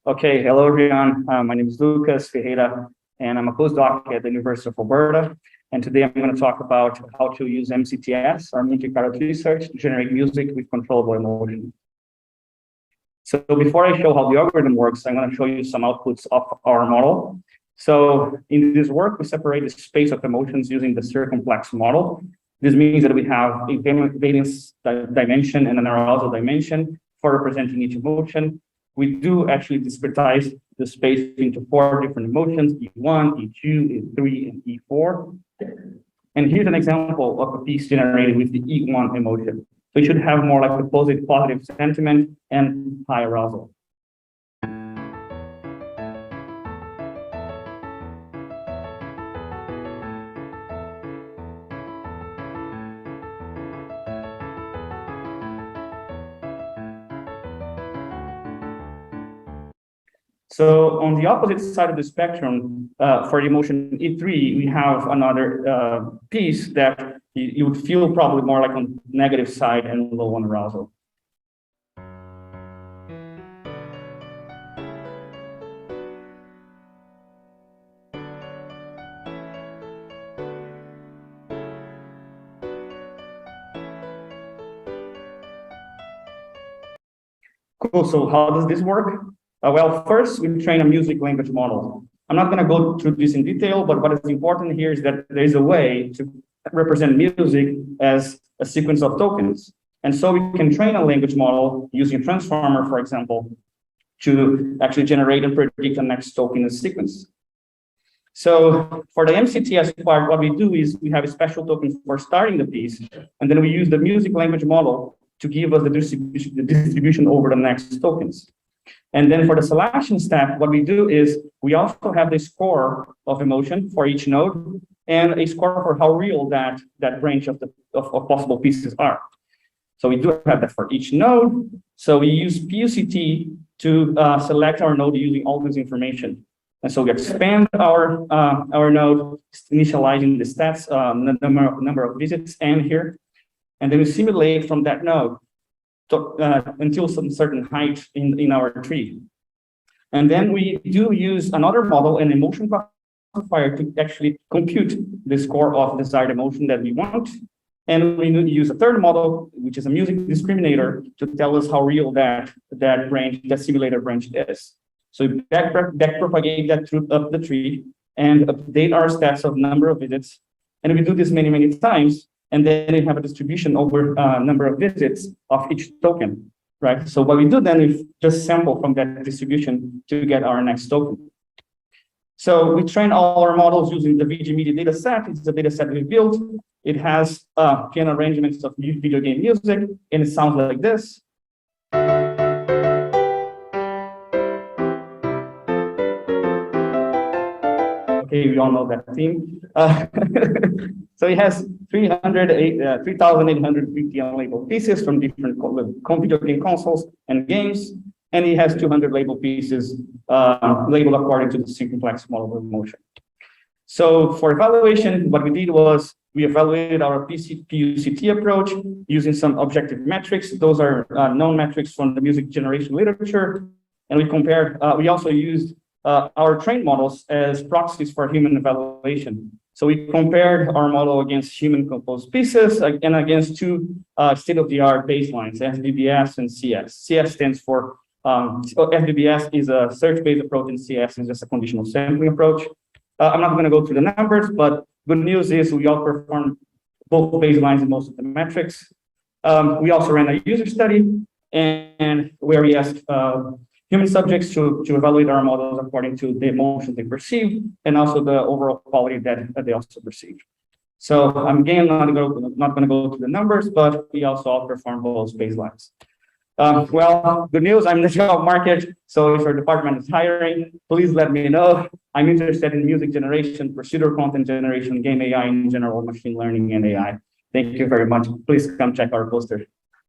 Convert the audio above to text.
Okay, hello everyone. My name is Lucas Ferreira, and I'm a postdoc at the University of Alberta. And today I'm going to talk about how to use MCTS, or Monte Carlo research, to generate music with controllable emotion. So before I show how the algorithm works, I'm going to show you some outputs of our model. So in this work, we separate the space of emotions using the circumplex model. This means that we have a valence dimension and an arousal dimension for representing each emotion. We do actually discretize the space into 4 different emotions: E1, E2, E3, and E4. And here's an example of a piece generated with the E1 emotion. So it should have more like a positive sentiment and high arousal. So on the opposite side of the spectrum, for the emotion E3, we have another piece that you would feel probably more like on the negative side and low on arousal. Cool, so how does this work? Well, first we train a music language model. I'm not going to go through this in detail, but what is important here is that there is a way to represent music as a sequence of tokens. And so we can train a language model using a transformer, for example, to actually generate and predict the next token in the sequence. So for the MCTS part, what we do is we have a special token for starting the piece, and then we use the music language model to give us the distribution over the next tokens. And then for the selection step, what we do is we also have the score of emotion for each node and a score for how real that range of possible pieces are. So we do have that for each node. So we use PUCT to select our node using all this information. And so we expand our node, initializing the stats, number of visits, and here. And then we simulate from that node until some certain height in our tree. And then we do use another model, an emotion classifier, to actually compute the score of desired emotion that we want. And we use a third model, which is a music discriminator, to tell us how real that simulated range is. So we backpropagate that through up the tree and update our stats of number of visits. And we do this many times. And then we have a distribution over number of visits of each token, right? So what we do then is just sample from that distribution to get our next token. So we train all our models using the VG Media data set. It's the data set we built. It has piano arrangements of video game music, and it sounds like this. Okay, we all know that theme. So it has 3,850 unlabeled pieces from different video game consoles and games, and it has 200 labeled pieces labeled according to the circumplex model of emotion. So for evaluation, what we did was we evaluated our PUCT approach using some objective metrics. Those are known metrics from the music generation literature, and we compared. We also used our trained models as proxies for human evaluation. So we compared our model against human composed pieces and against 2 state-of-the-art baselines, SDBS and CS. CS stands for, SDBS is a search-based approach, and CS is just a conditional sampling approach. I'm not going to go through the numbers, but good news is we outperformed both baselines in most of the metrics. We also ran a user study, and where we asked human subjects to evaluate our models according to the emotions they perceive and also the overall quality that they also perceive. So I'm again not going to go through the numbers, but we also outperform both baselines. Well, good news, I'm in the job market. So if your department is hiring, please let me know. I'm interested in music generation, procedural content generation, game AI in general, machine learning, and AI. Thank you very much. Please come check our poster.